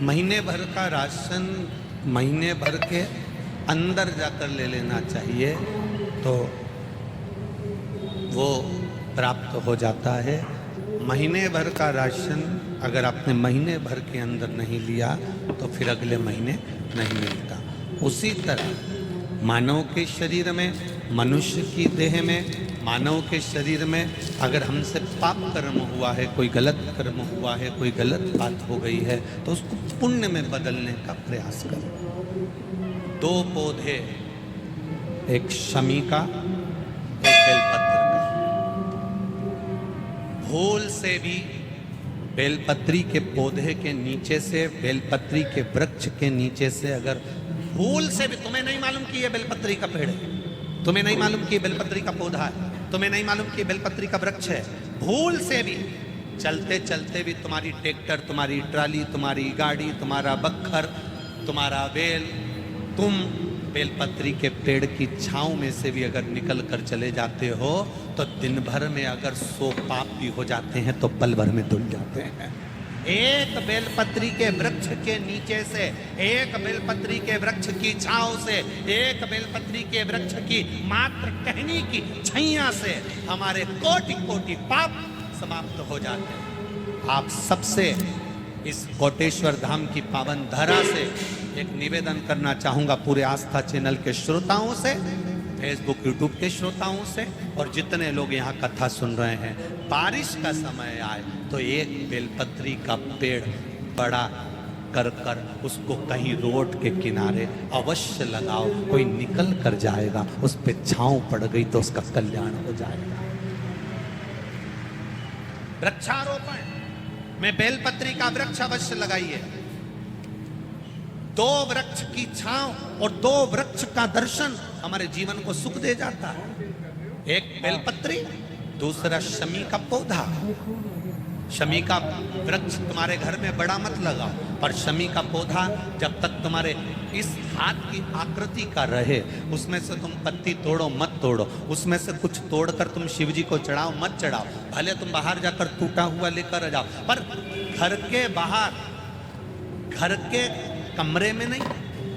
महीने भर का राशन महीने भर के अंदर जाकर ले लेना चाहिए तो वो प्राप्त हो जाता है। महीने भर का राशन अगर आपने महीने भर के अंदर नहीं लिया तो फिर अगले महीने नहीं मिलता। उसी तरह मानव के शरीर में, मनुष्य की देह में, मानव के शरीर में अगर हमसे पाप कर्म हुआ है, कोई गलत कर्म हुआ है, कोई गलत बात हो गई है तो उसको पुण्य में बदलने का प्रयास करो। 2 पौधे, एक शमी का, एक बेलपत्र का। भूल से भी बेलपत्री के पौधे के नीचे से, बेलपत्री के वृक्ष के नीचे से अगर भूल से भी, तुम्हें नहीं मालूम कि ये बेलपत्री का पेड़ है, तुम्हें नहीं मालूम कि ये बेलपत्री का पौधा है, तुम्हें नहीं मालूम कि बेलपत्री का वृक्ष है, भूल से भी चलते चलते भी तुम्हारी ट्रैक्टर, तुम्हारी ट्राली, तुम्हारी गाड़ी, तुम्हारा बखर, तुम्हारा बेल, तुम बेलपत्री के पेड़ की छांव में से भी अगर निकल कर चले जाते हो तो दिन भर में अगर 100 पाप भी हो जाते हैं तो पल भर में धुल जाते हैं। एक बेलपत्री के वृक्ष के नीचे से, एक बेलपत्री के वृक्ष की छांव से, एक बेलपत्री के वृक्ष की मात्र टहनी की छैया से हमारे कोटि कोटि पाप समाप्त हो जाते हैं। आप सबसे इस कोटेश्वर धाम की पावन धरा से एक निवेदन करना चाहूंगा, पूरे आस्था चैनल के श्रोताओं से, फेसबुक यूट्यूब के श्रोताओं से और जितने लोग यहाँ कथा सुन रहे हैं, बारिश का समय आए तो एक बेलपत्री का पेड़ बड़ा कर कर उसको कहीं रोड के किनारे अवश्य लगाओ। कोई निकल कर जाएगा, उस पे छांव पड़ गई तो उसका कल्याण हो जाएगा। वृक्षारोपण में बेलपत्री का वृक्ष अवश्य लगाइए। 2 वृक्ष की छांव और 2 वृक्ष का दर्शन हमारे जीवन को सुख दे जाता है। एक बेलपत्री, दूसरा शमी का पौधा। शमी का वृक्ष तुम्हारे घर में बड़ा मत लगाओ, पर शमी का पौधा जब तक तुम्हारे इस हाथ की आकृति का रहे, उसमें से तुम पत्ती तोड़ो मत तोड़ो, उसमें से कुछ तोड़कर तुम शिव जी को चढ़ाओ मत चढ़ाओ। भले तुम बाहर जाकर टूटा हुआ लेकर आ जाओ, पर घर के बाहर, घर के कमरे में नहीं,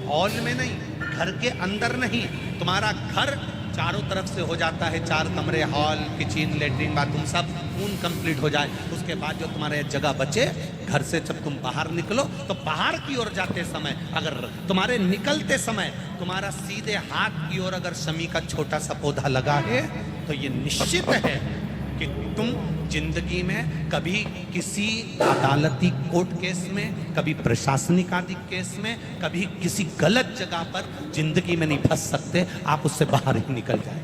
हॉल में नहीं, घर के अंदर नहीं। तुम्हारा घर चारों तरफ से हो जाता है, 4 कमरे, हॉल, किचन, लेटरिन, बाथरूम सब पूर्ण कंप्लीट हो जाए, उसके बाद जो तुम्हारे जगह बचे, घर से जब तुम बाहर निकलो तो बाहर की ओर जाते समय अगर तुम्हारे निकलते समय तुम्हारा सीधे हाथ की ओर अगर शमी का छोटा सा पौधा लगा है तो ये निश्चित है कि तुम जिंदगी में कभी किसी अदालती कोर्ट केस में, कभी प्रशासनिक आदि केस में, कभी किसी गलत जगह पर जिंदगी में नहीं फंस सकते। आप उससे बाहर ही निकल जाए।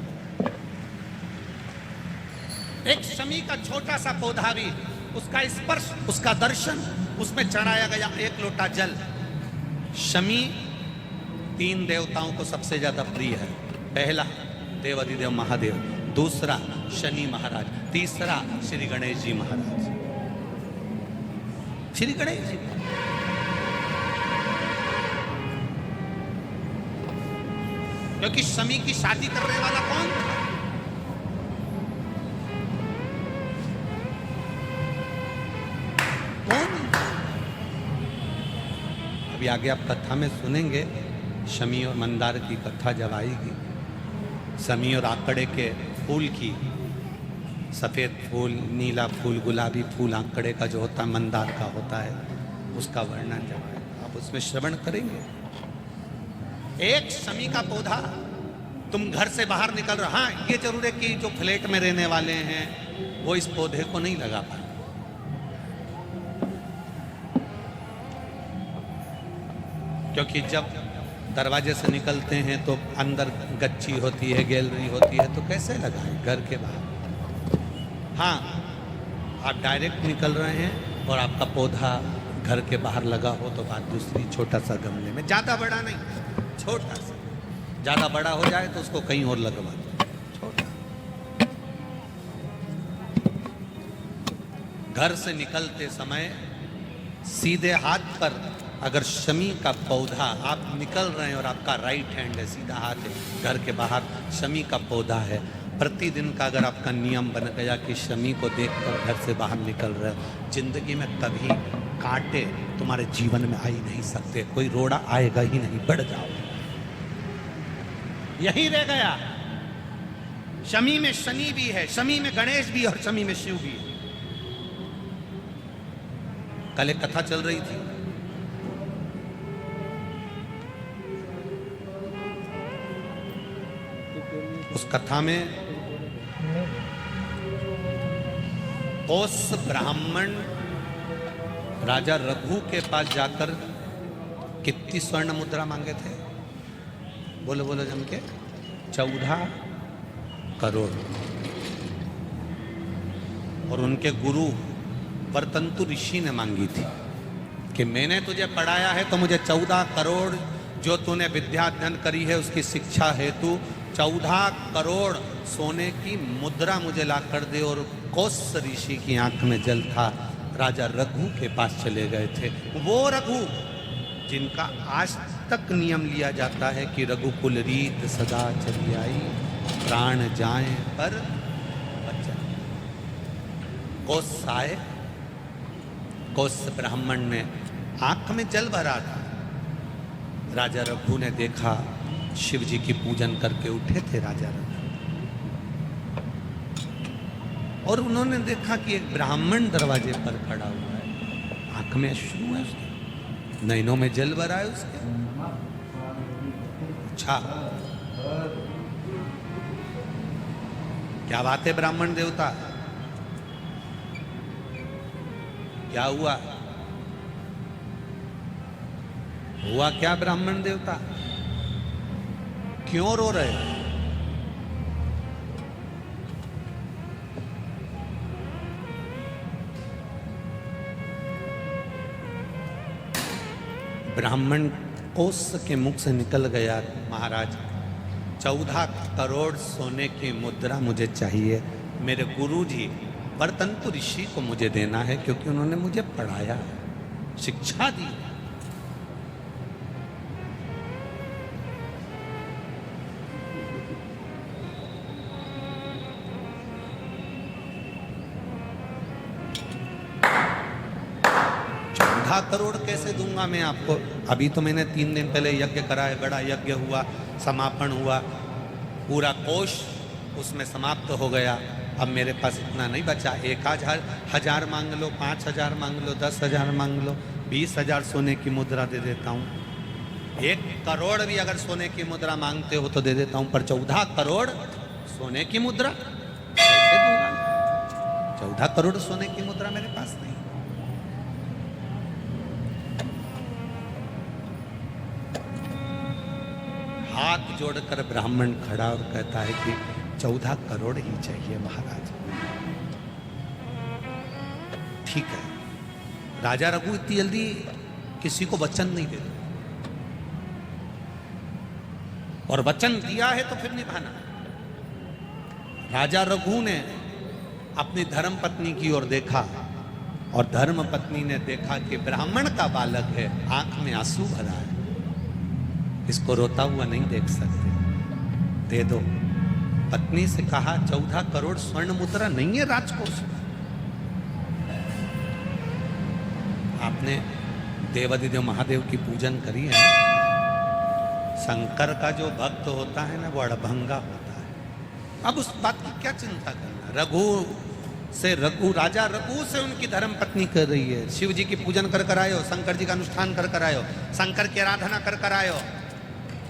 एक शमी का छोटा सा पौधा भी, उसका स्पर्श, उसका दर्शन, उसमें चढ़ाया गया 1 लोटा जल। शमी 3 देवताओं को सबसे ज्यादा प्रिय है। पहला देवाधिदेव महादेव, दूसरा शनि महाराज, तीसरा श्री गणेश जी महाराज। श्री गणेश जी क्योंकि शमी की शादी करने वाला कौन था? कौन? अभी आगे आप कथा में सुनेंगे, शमी और मंदार की कथा जब आएगी, शमी और आंकड़े के फूल की, सफ़ेद फूल, नीला फूल, गुलाबी फूल आंकड़े का जो होता है, मंदार का होता है, उसका वर्णन जब आएगा आप उसमें श्रवण करेंगे। एक शमी का पौधा, तुम घर से बाहर निकल रहे, हाँ ये जरूर है कि जो फ्लैट में रहने वाले हैं वो इस पौधे को नहीं लगा पाए, क्योंकि जब दरवाजे से निकलते हैं तो अंदर गच्ची होती है, गैलरी होती है, तो कैसे लगाएं घर के बाहर। हाँ, आप डायरेक्ट निकल रहे हैं और आपका पौधा घर के बाहर लगा हो तो बात दूसरी, छोटा सा गमले में, ज़्यादा बड़ा नहीं, छोटा सा। ज़्यादा बड़ा हो जाए तो उसको कहीं और लगवा दो, छोटा। घर से निकलते समय सीधे हाथ पर अगर शमी का पौधा, आप निकल रहे हैं और आपका राइट हैंड है, सीधा हाथ है, घर के बाहर शमी का पौधा है, प्रतिदिन का अगर आपका नियम बन गया कि शमी को देखकर घर से बाहर निकल रहे हो, जिंदगी में कभी कांटे तुम्हारे जीवन में आ ही नहीं सकते, कोई रोड़ा आएगा ही नहीं, बढ़ जाओ। यही रह गया। शमी में शनि भी है, शमी में गणेश भी और शमी में शिव भी है। कल एक कथा चल रही थी, उस कथा में उस ब्राह्मण राजा रघु के पास जाकर कितनी स्वर्ण मुद्रा मांगे थे? बोलो बोलो जम के, 14 करोड़। और उनके गुरु वर्तंतु ऋषि ने मांगी थी कि मैंने तुझे पढ़ाया है तो मुझे 14 करोड़ जो तूने विद्या अध्ययन करी है उसकी शिक्षा हेतु 14 करोड़ सोने की मुद्रा मुझे ला कर दे। और कौस ऋषि की आंख में जल था, राजा रघु के पास चले गए थे। वो रघु जिनका आज तक नियम लिया जाता है कि रघुकुल रीत सदा चली आई, प्राण जाए पर बचन। कौस आए, कौस ब्राह्मण ने आंख में जल भरा था। राजा रघु ने देखा, शिव जी की पूजन करके उठे थे राजा रघु, और उन्होंने देखा कि एक ब्राह्मण दरवाजे पर खड़ा हुआ है, आंख में अश्रु है उसके, नैनों में जल भरा है उसके। अच्छा, क्या बात है ब्राह्मण देवता, क्या हुआ? हुआ क्या ब्राह्मण देवता, क्यों रो रहे हो? ब्राह्मण कोस के मुख से निकल गया, महाराज 14 करोड़ सोने की मुद्रा मुझे चाहिए, मेरे गुरुजी वर्तंतु ऋषि को मुझे देना है क्योंकि उन्होंने मुझे पढ़ाया, शिक्षा दी। करोड़ कैसे दूंगा मैं आपको? अभी तो मैंने 3 दिन पहले यज्ञ करा है, बड़ा यज्ञ हुआ, समापन हुआ, पूरा कोष उसमें समाप्त हो गया। अब मेरे पास इतना नहीं बचा। 1,000 मांग लो, 5,000 मांग लो, 10,000 मांग लो, 20,000 सोने की मुद्रा दे देता हूँ। 1 करोड़ भी अगर सोने की मुद्रा मांगते हो तो दे देता हूँ, पर 14 करोड़ सोने की मुद्रा कैसे दूंगा? 14 करोड़ सोने की मुद्रा मेरे पास नहीं। हाथ जोड़कर ब्राह्मण खड़ा और कहता है कि 14 करोड़ ही चाहिए महाराज। ठीक है, राजा रघु इतनी जल्दी किसी को वचन नहीं देते, और वचन दिया है तो फिर निभाना। राजा रघु ने अपनी धर्म पत्नी की ओर देखा, और धर्म पत्नी ने देखा कि ब्राह्मण का बालक है, आंख में आंसू भरा है, इसको रोता हुआ नहीं देख सकते, दे दो। पत्नी से कहा 14 करोड़ स्वर्ण मुद्रा नहीं है राजकोष में। आपने देवादिदेव महादेव की पूजन करी है, शंकर का जो भक्त होता है ना वो अड़भंगा होता है। अब उस बात की क्या चिंता करना? राजा रघु से उनकी धर्म पत्नी कर रही है। शिव जी की पूजन कर आयो, शंकर जी का अनुष्ठान कर आयो, शंकर की आराधना कर आयो।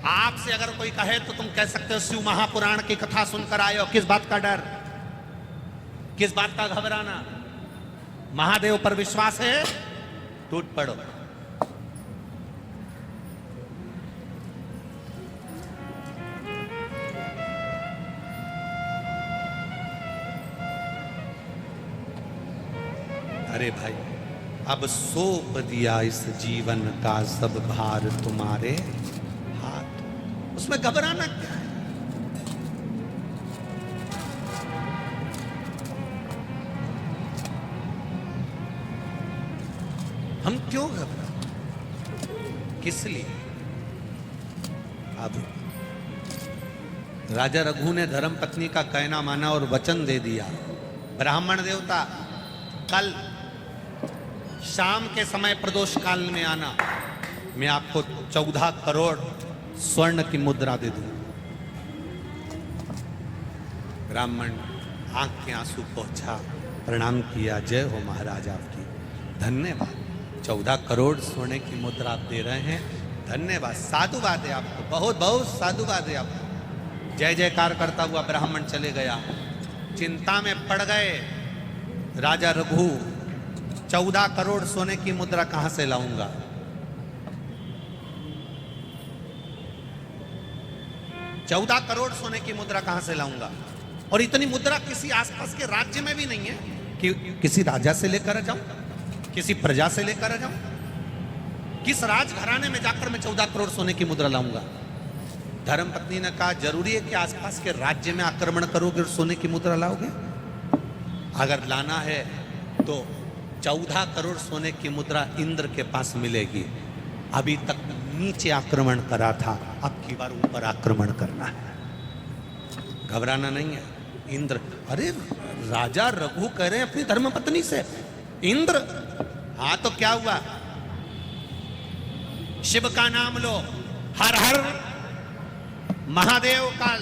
आपसे अगर कोई कहे तो तुम कह सकते हो शिव महापुराण की कथा सुनकर आयो। किस बात का डर, किस बात का घबराना? महादेव पर विश्वास है, टूट पड़ो। अरे भाई, अब सौंप दिया इस जीवन का सब भार तुम्हारे हाथ, उसमें घबराना क्या है? हम क्यों घबराते, किस लिए? अब राजा रघु ने धर्म पत्नी का कहना माना और वचन दे दिया। ब्राह्मण देवता, कल शाम के समय प्रदोष काल में आना, मैं आपको 14 करोड़ स्वर्ण की मुद्रा दे दूं। ब्राह्मण आंख के आंसू पोंछा, प्रणाम किया, जय हो महाराज आपकी, धन्यवाद। 14 करोड़ सोने की मुद्रा आप दे रहे हैं, धन्यवाद, साधुवाद है आपको, बहुत बहुत साधुवाद है आपको। जय जयकार करता हुआ ब्राह्मण चले गया। चिंता में पड़ गए राजा रघु, 14 करोड़ सोने की मुद्रा कहां से लाऊंगा? चौदह करोड़ सोने की मुद्रा कहां से लाऊंगा? और इतनी मुद्रा किसी आसपास के राज्य में भी नहीं है कि किसी राजा से लेकर जाऊं, किसी प्रजा से लेकर जाऊं। किस राजघराने में जाकर मैं 14 करोड़ सोने की मुद्रा लाऊंगा? धर्मपत्नी ने कहा, जरूरी है कि आसपास के राज्य में आक्रमण करोगे और सोने की मुद्रा लाओगे? अगर लाना है तो 14 करोड़ सोने की मुद्रा इंद्र के पास मिलेगी। अभी तक नीचे आक्रमण करा था, अब की बार ऊपर आक्रमण करना है। घबराना नहीं है। इंद्र, अरे राजा रघु कह रहे हैं अपनी धर्मपत्नी से, इंद्र, हाँ तो क्या हुआ? शिव का नाम लो, हर हर महादेव का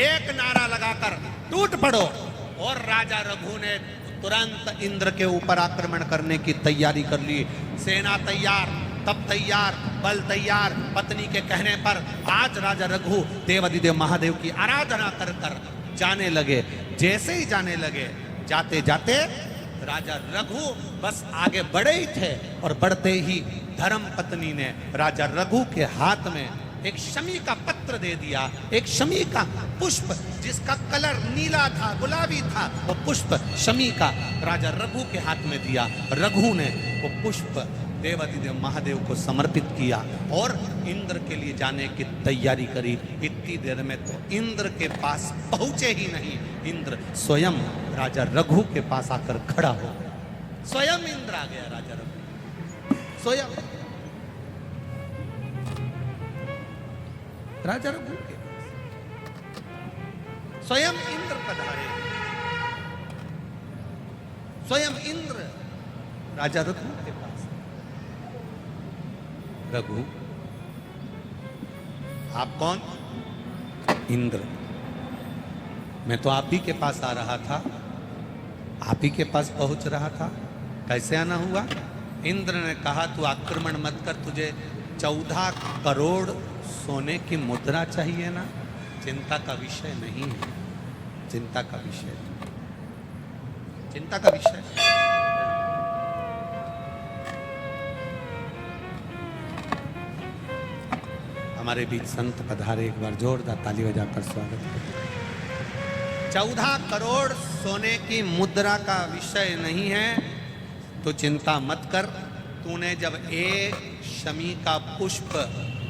एक नारा लगाकर टूट पड़ो। और राजा रघु ने तुरंत इंद्र के ऊपर आक्रमण करने की तैयारी कर ली। सेना तैयार, तब तैयार, बल तैयार। पत्नी के कहने पर आज राजा रघु देवाधिदेव महादेव की आराधना कर कर जाने लगे। जैसे ही जाने लगे, जाते जाते राजा रघु बस आगे बढ़े ही थे और बढ़ते ही धर्म पत्नी ने राजा रघु के हाथ में एक शमी का पत्र दे दिया, एक शमी का पुष्प जिसका कलर नीला था, गुलाबी था, वो पुष्प शमी का राजा रघु के हाथ में दिया। रघु ने वो पुष्प देवाधिदेव महादेव को समर्पित किया और इंद्र के लिए जाने की तैयारी करी। इतनी देर में तो इंद्र के पास पहुंचे ही नहीं, इंद्र स्वयं राजा रघु के पास आकर खड़ा हो गया। स्वयं इंद्र आ गया, राजा रघु स्वयं राजा रघु के स्वयं इंद्र पधारे, स्वयं इंद्र राजा रघु के पास। रघु, आप कौन? इंद्र। मैं तो आप ही के पास आ रहा था, आप ही के पास पहुंच रहा था। कैसे आना हुआ? इंद्र ने कहा, तू आक्रमण मत कर, तुझे 14 करोड़ सोने की मुद्रा चाहिए ना? चिंता का विषय नहीं है, चिंता का विषय, चिंता का विषय। हमारे बीच संत पधारे, एक बार जोरदार ताली बजाकर स्वागत करें। 14 करोड़ सोने की मुद्रा का विषय नहीं है तो चिंता मत कर। तूने जब एक शमी का पुष्प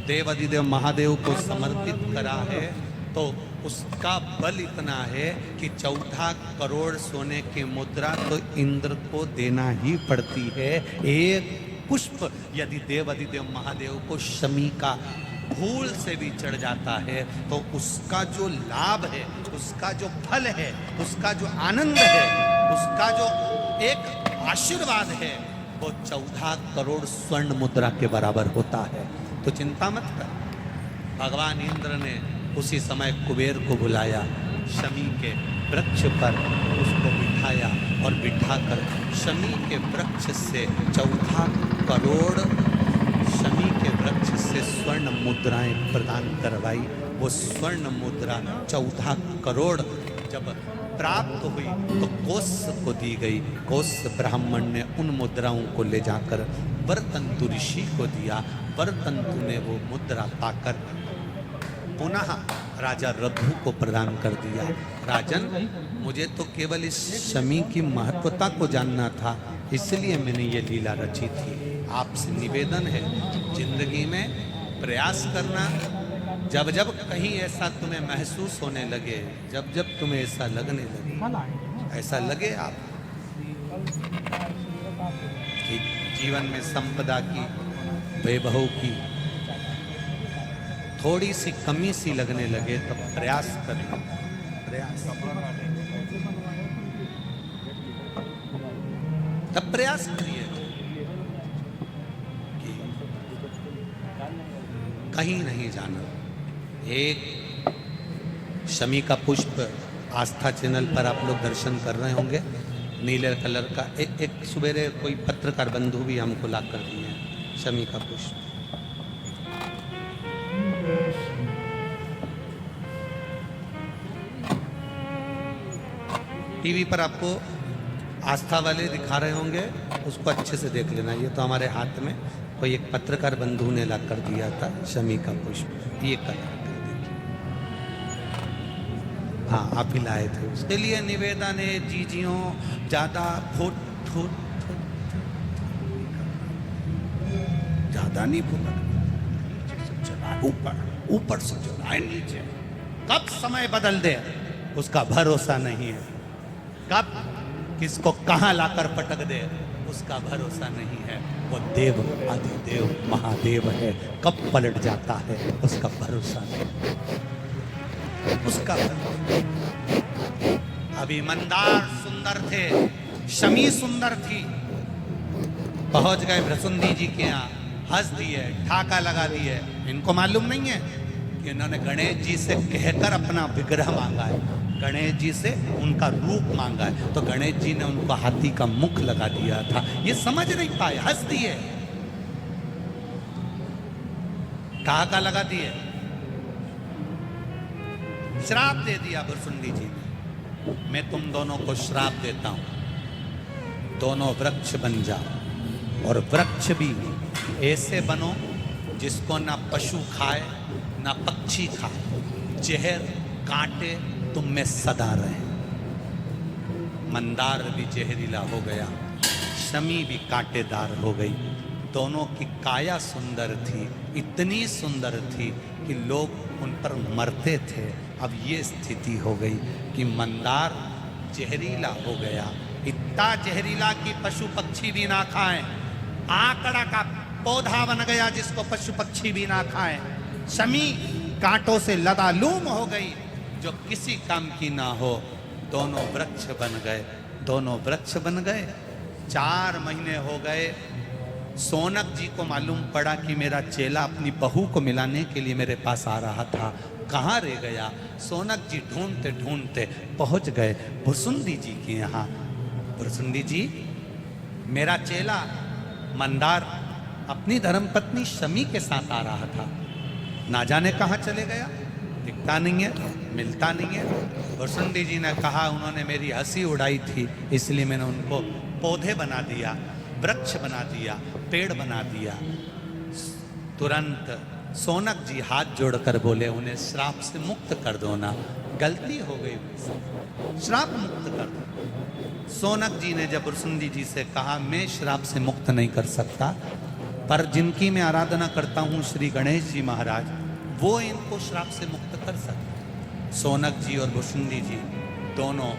देवाधिदेव महादेव को समर्पित करा है तो उसका बल इतना है कि 14 करोड़ सोने की मुद्रा तो इंद्र को देना ही पड़ती है। एक पुष्प यदि देवाधिदेव महादेव को शमी का भूल से भी चढ़ जाता है तो उसका जो लाभ है, उसका जो फल है, उसका जो आनंद है, उसका जो एक आशीर्वाद है, वो 14 करोड़ स्वर्ण मुद्रा के बराबर होता है। तो चिंता मत कर। भगवान इंद्र ने उसी समय कुबेर को बुलाया, शमी के वृक्ष पर उसको बिठाया और बिठाकर शमी के वृक्ष से 14 करोड़ शमी के वृक्ष से स्वर्ण मुद्राएं प्रदान करवाई। वो स्वर्ण मुद्रा 14 करोड़ जब प्राप्त हुई तो कोस्य को दी गई। कोस्य ब्राह्मण ने उन मुद्राओं को ले जाकर वरतंतु ऋषि को दिया। वरतंतु ने वो मुद्रा पाकर पुनः राजा रघु को प्रदान कर दिया। राजन, मुझे तो केवल इस शमी की महत्वता को जानना था, इसलिए मैंने ये लीला रची थी। आपसे निवेदन है, जिंदगी में प्रयास करना, जब जब कहीं ऐसा तुम्हें महसूस होने लगे, जब जब तुम्हें ऐसा लगने लगे, ऐसा लगे आप कि जीवन में संपदा की, वैभव की थोड़ी सी कमी सी लगने लगे, तब प्रयास करें, प्रयास, तब प्रयास करिए। कहीं नहीं जाना। एक शमी का पुष्प आस्था चैनल पर आप लोग दर्शन कर रहे होंगे, नीले कलर का। एक सवेरे कोई पत्रकार बंधु भी हमको ला कर दिए हैं शमी का पुष्प। टीवी पर आपको आस्था वाले दिखा रहे होंगे, उसको अच्छे से देख लेना। ये तो हमारे हाथ में कोई एक पत्रकार बंधु ने ला कर दिया था शमी का पुष्प, ये कलर का देखिए। हाँ, आप ही लाए थे। उसके लिए निवेदन है, जीजियों ज्यादा फुट फुट ज्यादा नहीं फुटक, नीचे से चला ऊपर, ऊपर से चलाए नीचे। कब समय बदल दे उसका भरोसा नहीं है, कब किसको कहां लाकर पटक दे उसका भरोसा नहीं है। वो देव अधिदेव महादेव है, कब पलट जाता है उसका भरोसा नहीं, उसका भरोसा। अभी मंदार सुंदर थे, शमी सुंदर थी, पहुंच गए भृसुंडी जी के यहाँ, हंस दिए, ठाका लगा दिए। इनको मालूम नहीं है कि इन्होंने गणेश जी से कहकर अपना विग्रह मांगा है, गणेश जी से उनका रूप मांगा है, तो गणेश जी ने उनको हाथी का मुख लगा दिया था। ये समझ नहीं पाए, हंस दिए, ठहाका लगा दिए, श्राप दे दिया भृसुंडी जी ने। मैं तुम दोनों को श्राप देता हूं, दोनों वृक्ष बन जाओ, और वृक्ष भी ऐसे बनो जिसको ना पशु खाए ना पक्षी खाए, जहर कांटे तुम में सदा रहे। मंदार भी जहरीला हो गया, शमी भी कांटेदार हो गई। दोनों की काया सुंदर थी, इतनी सुंदर थी कि लोग उन पर मरते थे। अब ये स्थिति हो गई कि मंदार जहरीला हो गया, इतना जहरीला कि पशु पक्षी भी ना खाएं। आकड़ा का पौधा बन गया जिसको पशु पक्षी भी ना खाएं। शमी कांटों से लदालूम हो गई, जो किसी काम की ना हो। दोनों वृक्ष बन गए, दोनों वृक्ष बन गए। 4 महीने हो गए। सोनक जी को मालूम पड़ा कि मेरा चेला अपनी बहू को मिलाने के लिए मेरे पास आ रहा था, कहाँ रह गया। सोनक जी ढूंढते ढूंढते पहुंच गए भृसुंडी जी के यहाँ। भृसुंडी जी, मेरा चेला मंदार अपनी धर्मपत्नी शमी के साथ आ रहा था, ना जाने कहाँ चले गया, दिखता नहीं है, मिलता नहीं है। भृसुंडी जी ने कहा उन्होंने मेरी हंसी उड़ाई थी, इसलिए मैंने उनको पौधे बना दिया, वृक्ष बना दिया, पेड़ बना दिया। तुरंत सोनक जी हाथ जोड़कर बोले, उन्हें श्राप से मुक्त कर दो ना, गलती हो गई, श्राप मुक्त कर दो। सोनक जी ने जब भृसुंडी जी से कहा, मैं श्राप से मुक्त नहीं कर सकता, पर जिनकी मैं आराधना करता हूँ श्री गणेश जी महाराज, वो इनको श्राप से मुक्त कर सकते। सोनक जी और भृसुंडी जी दोनों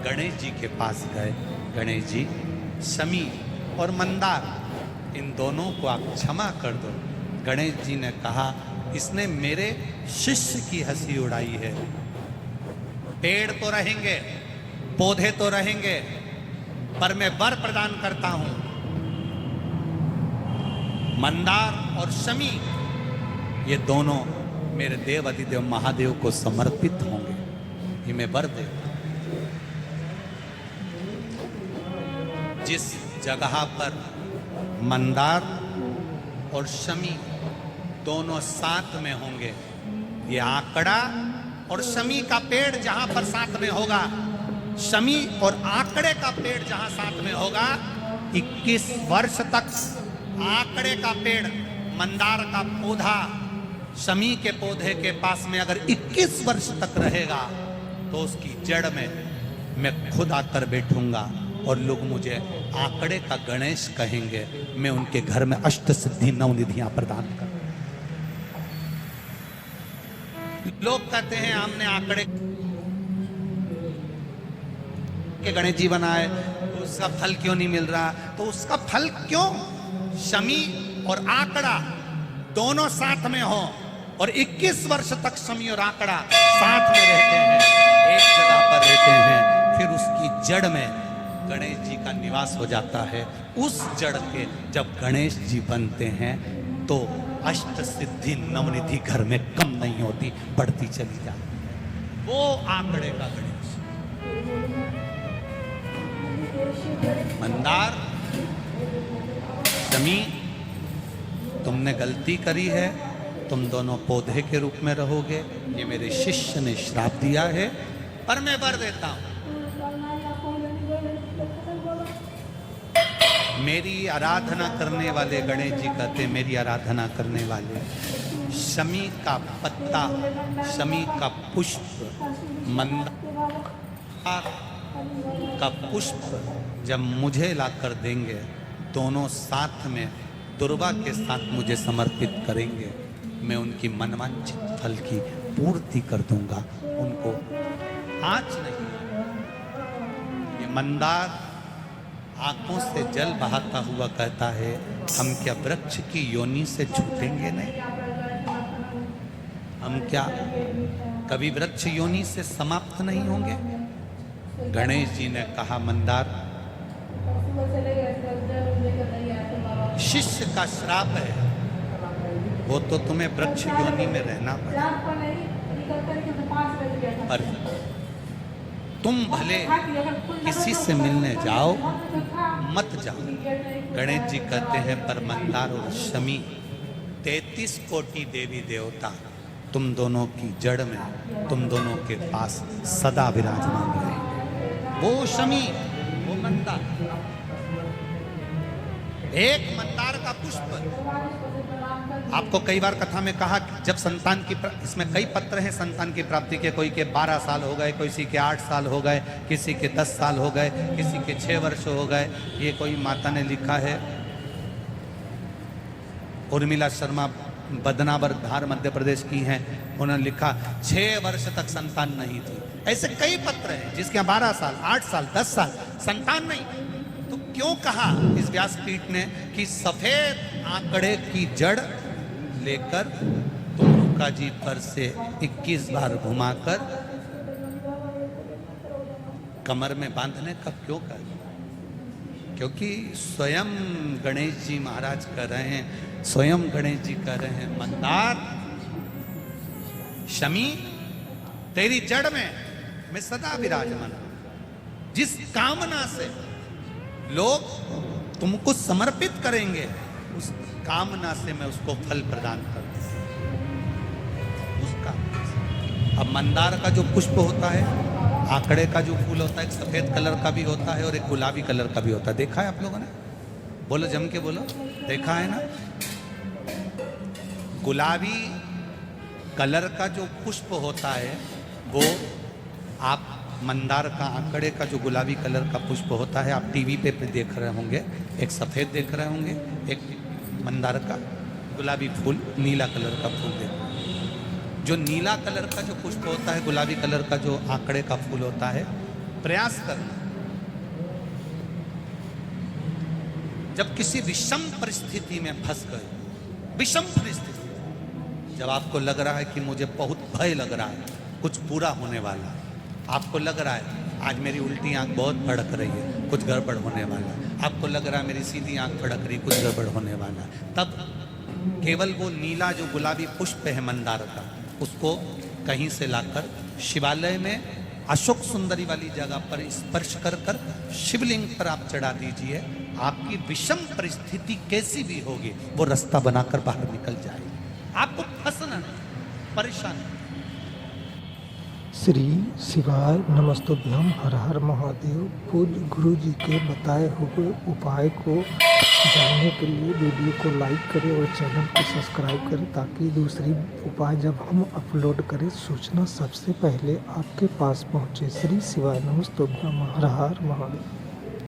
गणेश जी के पास गए। गणेश जी, शमी और मंदार, इन दोनों को आप क्षमा कर दो। गणेश जी ने कहा, इसने मेरे शिष्य की हंसी उड़ाई है। पेड़ तो रहेंगे, पौधे तो रहेंगे, पर मैं वर प्रदान करता हूं, मंदार और शमी ये दोनों मेरे देव अधिदेव महादेव को समर्पित होंगे, ये मैं वर देता हूं। जिस जगह पर मंदार और शमी दोनों साथ में होंगे, ये आकड़ा और शमी का पेड़ जहां पर साथ में होगा, शमी और आकड़े का पेड़ जहां साथ में होगा, 21 वर्ष तक आकड़े का पेड़, मंदार का पौधा शमी के पौधे के पास में अगर 21 वर्ष तक रहेगा, तो उसकी जड़ में मैं खुद आकर बैठूंगा और लोग मुझे आकड़े का गणेश कहेंगे। मैं उनके घर में अष्ट सिद्धि 9 निधियां प्रदान कर। लोग कहते हैं हमने आकड़े के गणेश जी बनाए, उसका फल क्यों नहीं मिल रहा? तो उसका फल क्यों? शमी और आकड़ा दोनों साथ में हो और 21 वर्ष तक शमी और आकड़ा साथ में रहते हैं, एक जगह पर रहते हैं, फिर उसकी जड़ में गणेश जी का निवास हो जाता है। उस जड़ के जब गणेश जी बनते हैं तो अष्ट सिद्धि नवनिधि घर में कम नहीं होती, बढ़ती चली जाती है। वो आंकड़े का गणेश। मंदार, शमी, तुमने गलती करी है, तुम दोनों पौधे के रूप में रहोगे। ये मेरे शिष्य ने श्राप दिया है, पर मैं वर देता हूं। मेरी आराधना करने वाले, गणेश जी कहते मेरी आराधना करने वाले, शमी का पत्ता, शमी का पुष्प, मंदार का पुष्प जब मुझे लाकर देंगे, दोनों साथ में दुर्वा के साथ मुझे समर्पित करेंगे, मैं उनकी मनवांछित फल की पूर्ति कर दूंगा। उनको आज नहीं। ये मंदार आंखों से जल बहाता हुआ कहता है, हम क्या वृक्ष की योनि से छूटेंगे नहीं? हम क्या कभी वृक्ष योनि से समाप्त नहीं होंगे? गणेश जी ने कहा, मंदार, शिष्य का श्राप है, वो तो तुम्हें वृक्ष योनि में रहना पड़ा, पर तुम भले किसी से मिलने जाओ, मत जाओ। गणेश जी कहते हैं, पर मंदार और शमी 33 कोटि देवी देवता तुम दोनों की जड़ में, तुम दोनों के पास सदा विराजमान रहेंगे। वो शमी, वो मंदार, एक मंदार का पुष्प। आपको कई बार कथा में कहा कि जब संतान की, इसमें कई पत्र हैं संतान की प्राप्ति के, कोई के 12 साल हो गए, किसी के 8 साल हो गए, किसी के 10 साल हो गए, किसी के 6 वर्ष हो गए। ये कोई माता ने लिखा है, उर्मिला शर्मा, बदनावर धार मध्य प्रदेश की हैं, उन्होंने लिखा 6 वर्ष तक संतान नहीं थी। ऐसे कई पत्र हैं जिसके 12 साल, 8 साल, 10 साल संतान नहीं। तो क्यों कहा इस व्यासपीठ ने कि सफेद आंकड़े की जड़ लेकर तुमका जी पर से 21 बार घुमाकर कमर में बांधने का क्यों कर? क्योंकि स्वयं गणेश जी महाराज कर रहे हैं, स्वयं गणेश जी कर रहे हैं, मंदार, शमी, तेरी जड़ में मैं सदा विराजमान हूं। जिस कामना से लोग तुमको समर्पित करेंगे, उस कामना से मैं उसको फल प्रदान करूंगा। उसका अब मंदार का जो पुष्प होता है, आंकड़े का जो फूल होता है, एक सफेद कलर का भी होता है और एक गुलाबी कलर का भी होता है। देखा है आप लोगों ने? बोलो, जम के बोलो, देखा है ना? गुलाबी कलर का जो पुष्प होता है, वो आप मंदार का, आंकड़े का जो गुलाबी कलर का पुष्प होता है, आप टीवी पे देख रहे होंगे, एक सफ़ेद देख रहे होंगे, एक मंदार का गुलाबी फूल, नीला कलर का फूल देख रहे हैं। जो नीला कलर का जो पुष्प होता है, गुलाबी कलर का जो आंकड़े का फूल होता है, प्रयास करना, जब किसी विषम परिस्थिति में फंस गए, विषम परिस्थिति, जब आपको लग रहा है कि मुझे बहुत भय लग रहा है, कुछ बुरा होने वाला है, आपको लग रहा है आज मेरी उल्टी आंख बहुत फड़क रही है, कुछ गड़बड़ होने वाला है, आपको लग रहा है मेरी सीधी आंख फड़क रही, कुछ गड़बड़ होने वाला है, तब केवल वो नीला जो गुलाबी पुष्प है मंदार का, उसको कहीं से लाकर शिवालय में अशोक सुंदरी वाली जगह पर स्पर्श कर कर शिवलिंग पर आप चढ़ा दीजिए। आपकी विषम परिस्थिति कैसी भी होगी, वो रास्ता बनाकर बाहर निकल जाएगी। आपको फंसना नहीं, परेशान नहीं। श्री शिवाय नमस्तुभ्यम, हर हर महादेव। पूज्य गुरु जी के बताए हुए उपाय को जानने के लिए वीडियो को लाइक करें और चैनल को सब्सक्राइब करें, ताकि दूसरी उपाय जब हम अपलोड करें, सूचना सबसे पहले आपके पास पहुंचे। श्री शिवाय नमस्तुभ्यम, हर हर महादेव।